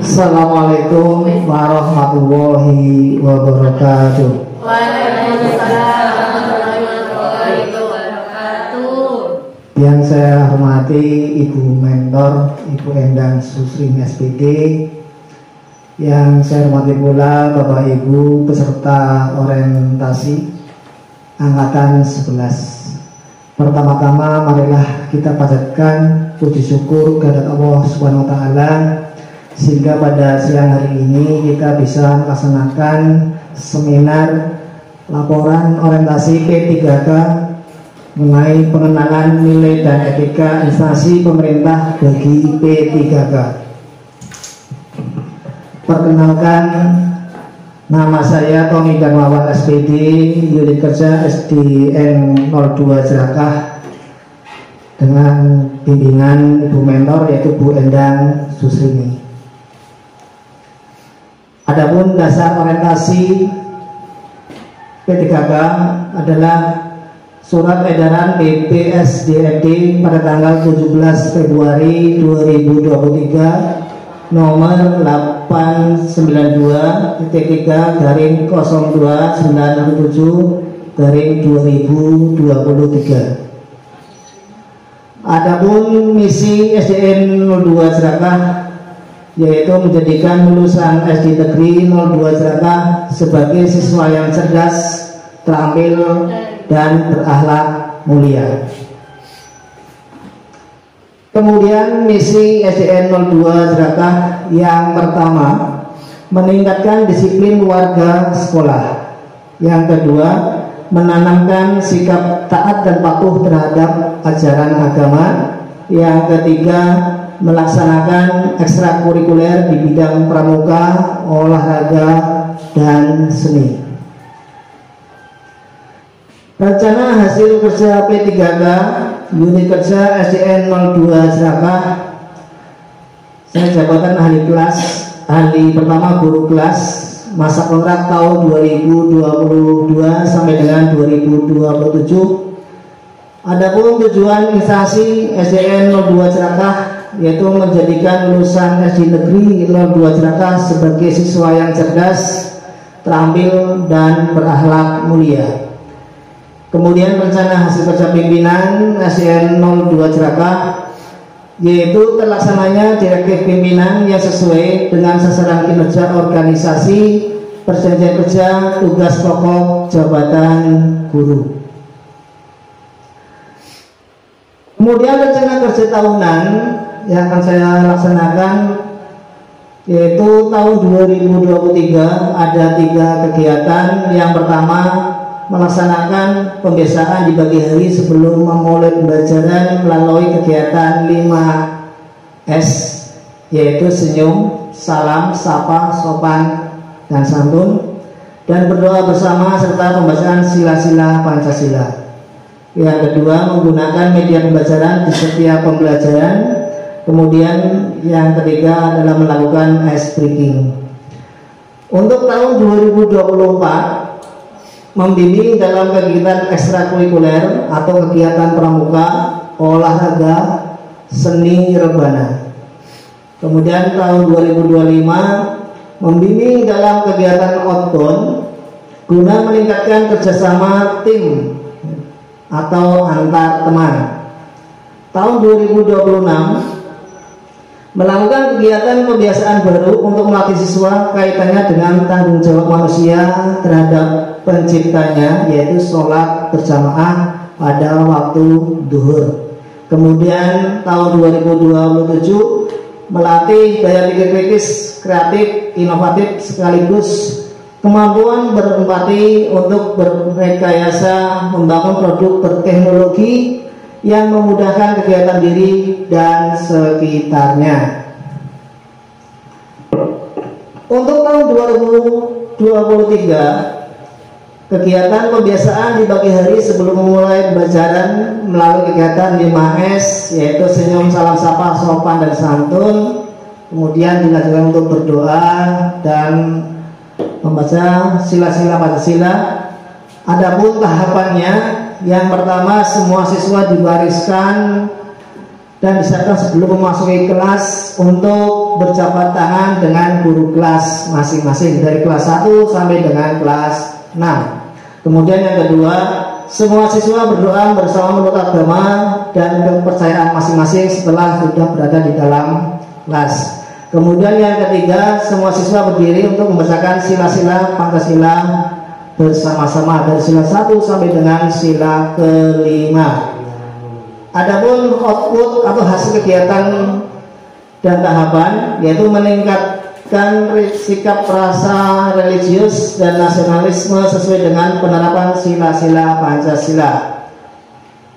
Assalamualaikum warahmatullahi wabarakatuh. Waalaikumsalam warahmatullahi wabarakatuh. Yang saya hormati Ibu Mentor, Ibu Endang Susri SPD. Yang saya hormati pula Bapak Ibu peserta orientasi Angkatan 11. Pertama-tama marilah kita panjatkan puji syukur kehadirat Allah Subhanahu wa taala sehingga pada siang hari ini kita bisa melaksanakan seminar laporan orientasi P3K mengenai pengenalan nilai dan etika instansi pemerintah bagi P3K. Perkenalkan, nama saya Tony Darmawan SPD, unit kerja SDN 02 Jerakah dengan bimbingan Ibu Mentor yaitu Bu Endang Susrini. Adapun dasar orientasi P3K adalah Surat Edaran BPSDMD pada tanggal 17 Februari 2023 nomor 892-02-967/2023. Adapun misi SDN 02 Jerakah yaitu menjadikan lulusan SD Negeri 02 Jerakah sebagai siswa yang cerdas, terampil, dan berakhlak mulia. Kemudian misi SDN 02 Jerakah yang pertama, meningkatkan disiplin warga sekolah. Yang kedua, menanamkan sikap taat dan patuh terhadap ajaran agama. Yang ketiga, melaksanakan ekstrakurikuler di bidang pramuka, olahraga, dan seni. Rencana hasil kerja P3K unit kerja SDN 02 Jerakah. Saya jabatan ahli kelas, ahli pertama guru kelas, masa kontrak tahun 2022 sampai dengan 2027. Adapun tujuan instansi SDN 02 Jerakah yaitu menjadikan lulusan SD Negeri 02 Jerakah sebagai siswa yang cerdas, terampil, dan berakhlak mulia. Kemudian rencana hasil kerja pimpinan SDN 02 Jerakah yaitu terlaksananya direktif pimpinan yang sesuai dengan sasaran kinerja organisasi, perjanjian kerja, tugas pokok, jabatan guru. Kemudian rencana kerja tahunan yang akan saya laksanakan yaitu tahun 2023 ada 3 kegiatan. Yang pertama, melaksanakan pembiasaan di pagi hari sebelum memulai pembelajaran melalui kegiatan 5S yaitu senyum, salam, sapa, sopan, dan santun, dan berdoa bersama serta pembacaan sila-sila Pancasila. Yang kedua, menggunakan media pembelajaran di setiap pembelajaran. Kemudian yang ketiga adalah melakukan ice breaking. Untuk tahun 2024, membimbing dalam kegiatan ekstrakurikuler atau kegiatan pramuka, olahraga, seni rebana. Kemudian tahun 2025, membimbing dalam kegiatan outbound guna meningkatkan kerjasama tim atau antar teman. Tahun 2026, melakukan kegiatan pembiasaan baru untuk melatih siswa kaitannya dengan tanggung jawab manusia terhadap penciptanya, yaitu sholat berjamaah pada waktu duhur. Kemudian tahun 2027 melatih daya pikir kritis, kreatif, inovatif, sekaligus kemampuan berempati untuk berrekayasa membangun produk berteknologi yang memudahkan kegiatan diri dan sekitarnya. Untuk tahun 2023, kegiatan pembiasaan di pagi hari sebelum memulai pembelajaran melalui kegiatan 5S yaitu senyum, salam, sapa, sopan, dan santun. Kemudian dilanjutkan untuk berdoa dan membaca sila-sila Pancasila. Adapun tahapannya, yang pertama semua siswa dibariskan dan diserahkan sebelum memasuki kelas untuk berjabat tangan dengan guru kelas masing-masing dari kelas 1 sampai dengan kelas 6. Kemudian yang kedua, semua siswa berdoa bersama menurut agama dan kepercayaan masing-masing setelah sudah berada di dalam kelas. Kemudian yang ketiga, semua siswa berdiri untuk membacakan sila-sila Pancasila bersama-sama dari sila 1 sampai dengan sila kelima. Adapun output atau hasil kegiatan dan tahapan yaitu meningkatkan sikap rasa religius dan nasionalisme sesuai dengan penerapan sila-sila Pancasila.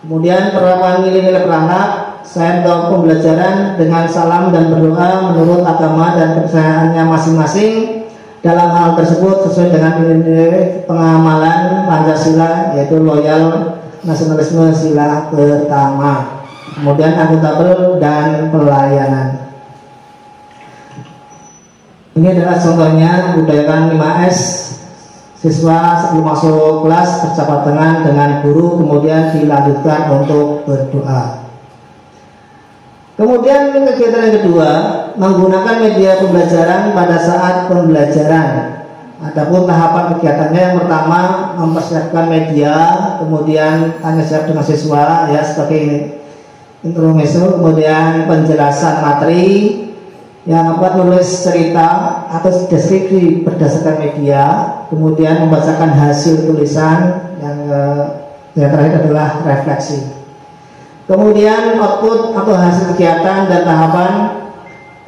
Kemudian penerapan nilai-nilai berakhlak, saya mendorong pembelajaran dengan salam dan berdoa menurut agama dan kepercayaannya masing-masing. Dalam hal tersebut sesuai dengan nilai-nilai pengamalan Pancasila yaitu loyal, nasionalisme sila pertama, kemudian akuntabel dan pelayanan. Ini adalah contohnya budayakan 5S. Siswa sebelum masuk kelas berjabat tangan dengan guru, kemudian dilanjutkan untuk berdoa. Kemudian kegiatan yang kedua, menggunakan media pembelajaran pada saat pembelajaran. Adapun tahapan kegiatannya yang pertama mempersiapkan media, kemudian tanya jawab dengan siswa ya sebagai intermezzo, kemudian penjelasan materi, yang keempat nulis cerita atau deskripsi berdasarkan media, kemudian membacakan hasil tulisan, yang terakhir adalah refleksi. Kemudian output atau hasil kegiatan dan tahapan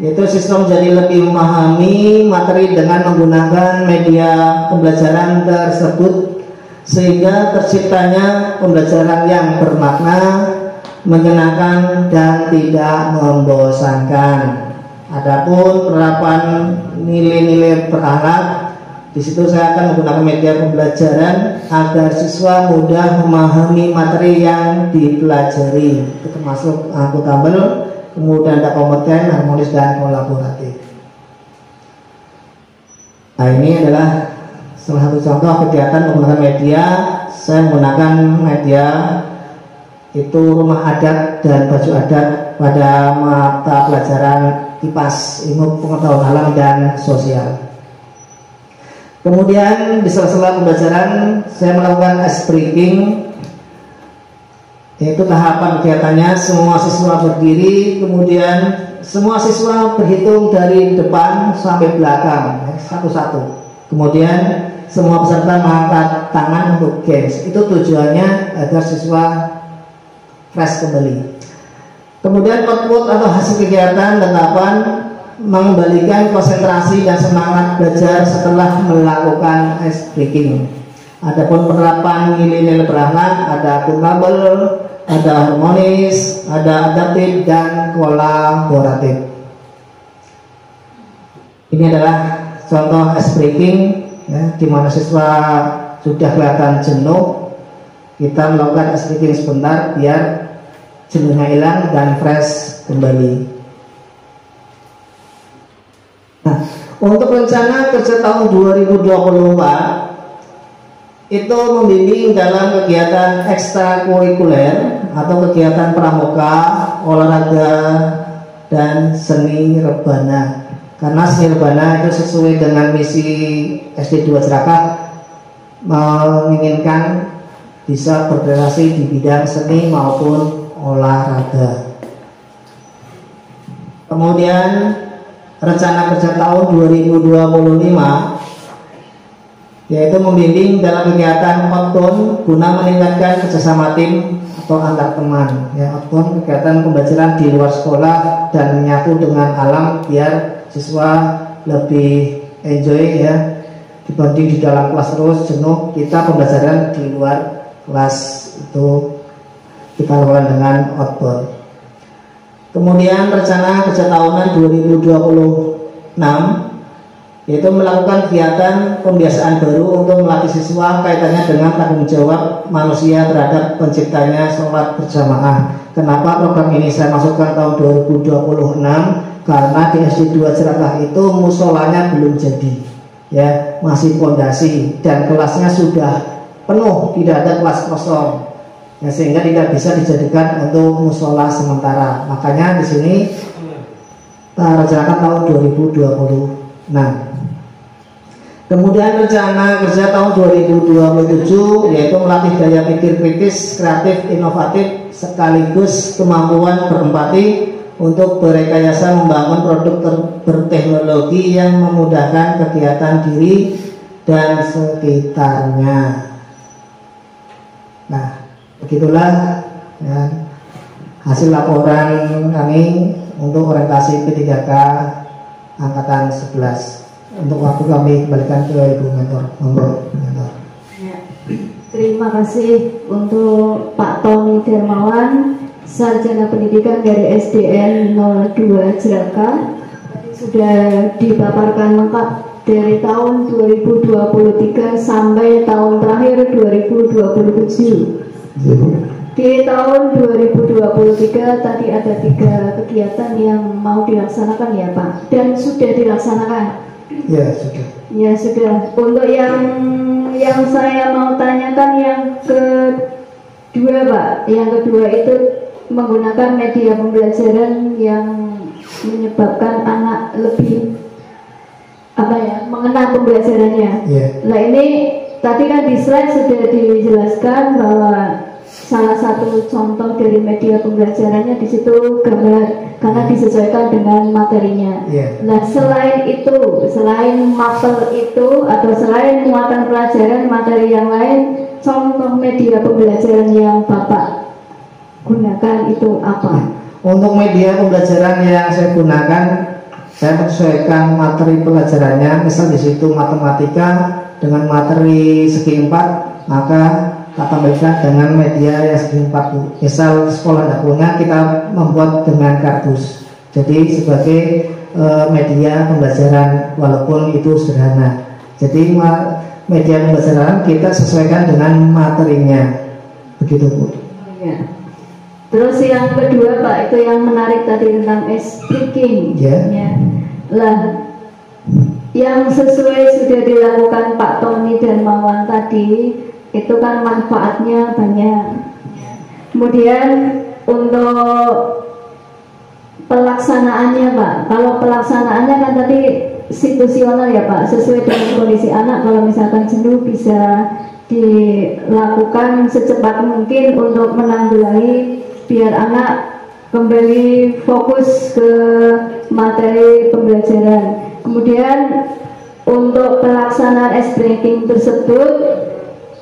yaitu siswa menjadi lebih memahami materi dengan menggunakan media pembelajaran tersebut sehingga terciptanya pembelajaran yang bermakna, menyenangkan dan tidak membosankan. Adapun penerapan nilai-nilai berakhlak, di situ saya akan menggunakan media pembelajaran agar siswa mudah memahami materi yang dipelajari, termasuk akuntabel, kemudian ada kompeten, harmonis dan kolaboratif. Nah, ini adalah salah satu contoh kegiatan menggunakan media. Saya menggunakan media itu rumah adat dan baju adat pada mata pelajaran IPAS, ilmu pengetahuan alam dan sosial. Kemudian di sela-sela pembelajaran saya melakukan ice breaking, yaitu tahapan kegiatannya semua siswa berdiri, kemudian semua siswa berhitung dari depan sampai belakang satu-satu. Kemudian semua peserta mengangkat tangan untuk games. Itu tujuannya agar siswa fresh kembali. Kemudian output atau hasil kegiatan dan tahapan mengembalikan konsentrasi dan semangat belajar setelah melakukan ice breaking. Adapun penerapan nilai-nilai berakhlak, ada akuntabel, ada harmonis, ada adaptif dan kolaboratif. Ini adalah contoh ice breaking ya, di mana siswa sudah kelihatan jenuh, kita melakukan ice breaking sebentar biar jenuhnya hilang dan fresh kembali. Nah, untuk rencana kerja tahun 2024 itu membimbing dalam kegiatan ekstrakurikuler atau kegiatan pramuka, olahraga, dan seni rebana. Karena seni rebana itu sesuai dengan misi SD 2 Jerakah, menginginkan bisa berkreasi di bidang seni maupun olahraga. Kemudian rencana kerja tahun 2025 yaitu membimbing dalam kegiatan outbound guna meningkatkan kerjasama tim atau antar teman. Ya, outbound kegiatan pembelajaran di luar sekolah dan menyatu dengan alam biar siswa lebih enjoy ya, dibanding di dalam kelas terus jenuh. Kita pembelajaran di luar kelas itu kita lakukan dengan outbound. Kemudian rencana kerja tahunan 2026 yaitu melakukan kegiatan pembiasaan baru untuk melatih siswa kaitannya dengan tanggung jawab manusia terhadap penciptanya sholat berjamaah. Kenapa program ini saya masukkan tahun 2026? Karena di SD 2 Jerakah itu musolanya belum jadi, ya, masih fondasi dan kelasnya sudah penuh, tidak ada kelas kosong. ya, sehingga tidak bisa dijadikan untuk musola sementara. Makanya di sini kita rencanakan tahun 2020. Nah, kemudian rencana kerja tahun 2027 yaitu melatih daya pikir kritis, kreatif, inovatif, sekaligus kemampuan berempati untuk berekayasa membangun produk berteknologi yang memudahkan kegiatan diri dan sekitarnya. Nah, begitulah ya, hasil laporan kami untuk orientasi P3K angkatan 11. Untuk waktu kami kembalikan ke Ibu Mentor. Monggo, Mentor. Ya, terima kasih untuk Pak Tony Dermawan, Sarjana Pendidikan dari SDN 02 Jeraka. Sudah dipaparkan lengkap dari tahun 2023 sampai tahun terakhir 2027. Di tahun 2023 tadi ada 3 kegiatan yang mau dilaksanakan ya Pak, dan sudah dilaksanakan. Ya sudah. Ya sudah. Untuk yang saya mau tanyakan yang kedua Pak, yang kedua itu menggunakan media pembelajaran yang menyebabkan anak lebih mengenal pembelajarannya. Nah ini tadi kan di slide sudah dijelaskan bahwa salah satu contoh dari media pembelajarannya di situ gambar, karena disesuaikan dengan materinya. Nah selain itu, selain mapel itu atau selain muatan pelajaran materi yang lain, contoh media pembelajaran yang Bapak gunakan itu apa? Untuk media pembelajaran yang saya gunakan, saya menyesuaikan materi pelajarannya. Misal di situ matematika dengan materi segi 4, maka kita tampilkan dengan media yang segi 4. Misal sekolah tidak punya, kita membuat dengan kardus. Jadi sebagai media pembelajaran walaupun itu sederhana. Jadi media pembelajaran kita sesuaikan dengan materinya. Begitu Bu. Ya. Terus yang kedua Pak, itu yang menarik tadi tentang speaking. Ya. Lah, yang sesuai sudah dilakukan Pak Tony dan Mawan tadi, itu kan manfaatnya banyak. Kemudian untuk pelaksanaannya Pak, kalau pelaksanaannya kan tadi situasional ya Pak, sesuai dengan kondisi anak. Kalau misalkan jenuh bisa dilakukan secepat mungkin untuk menanggulangi biar anak kembali fokus ke materi pembelajaran. Kemudian untuk pelaksanaan S-breaking tersebut,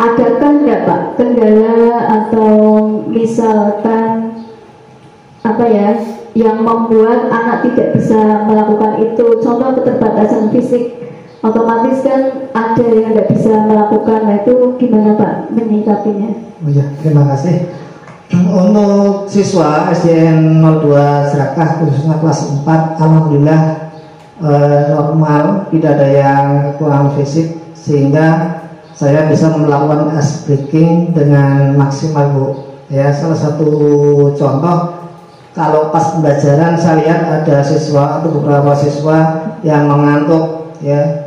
adakah enggak Pak kendala atau misalkan yang membuat anak tidak bisa melakukan itu? Contoh keterbatasan fisik, otomatis kan ada yang tidak bisa melakukan. Nah itu gimana Pak menyikapinya? Oh ya, terima kasih. Untuk siswa SDN 02 Serakah khususnya kelas 4, alhamdulillah normal, tidak ada yang kurang fisik, sehingga saya bisa melakukan S-breaking dengan maksimal Bu. Ya, salah satu contoh, kalau pas pembelajaran saya lihat ada siswa atau beberapa siswa yang mengantuk ya,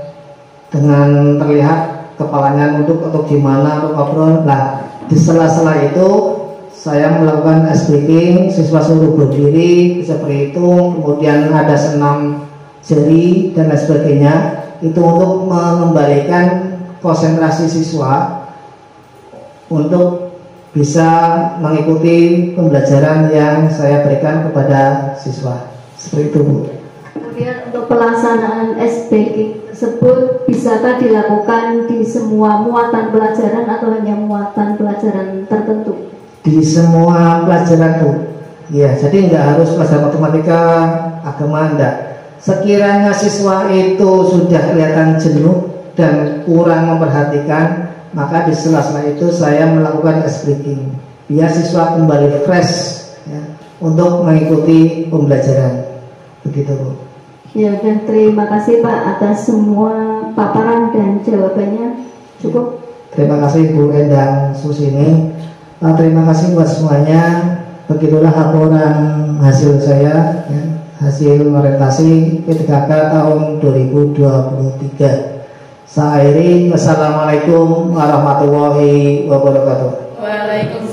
dengan terlihat kepalanya nunduk atau gimana atau ngobrol. Nah, di sela-sela itu saya melakukan S-breaking, siswa suruh berdiri seperti itu, kemudian ada senam jari dan lain sebagainya, itu untuk mengembalikan konsentrasi siswa untuk bisa mengikuti pembelajaran yang saya berikan kepada siswa. Seperti itu Bu. Kemudian untuk pelaksanaan S-breaking tersebut bisakah dilakukan di semua muatan pelajaran atau hanya muatan pelajaran tertentu? Di semua pelajaran Bu. Ya, jadi nggak harus pelajaran matematika, agama, enggak. Sekiranya siswa itu sudah kelihatan jenuh dan kurang memperhatikan, maka di sela-sela itu saya melakukan S-breaking biar siswa kembali fresh ya, untuk mengikuti pembelajaran. Begitu Bu. Ya, dan terima kasih Pak atas semua paparan dan jawabannya. Cukup. Terima kasih Bu Endang Susini. Terima kasih buat semuanya. Begitulah laporan hasil saya ya, hasil orientasi P3K tahun 2023. Saya akhiri. Wassalamualaikum warahmatullahi wabarakatuh. Waalaikumsalam.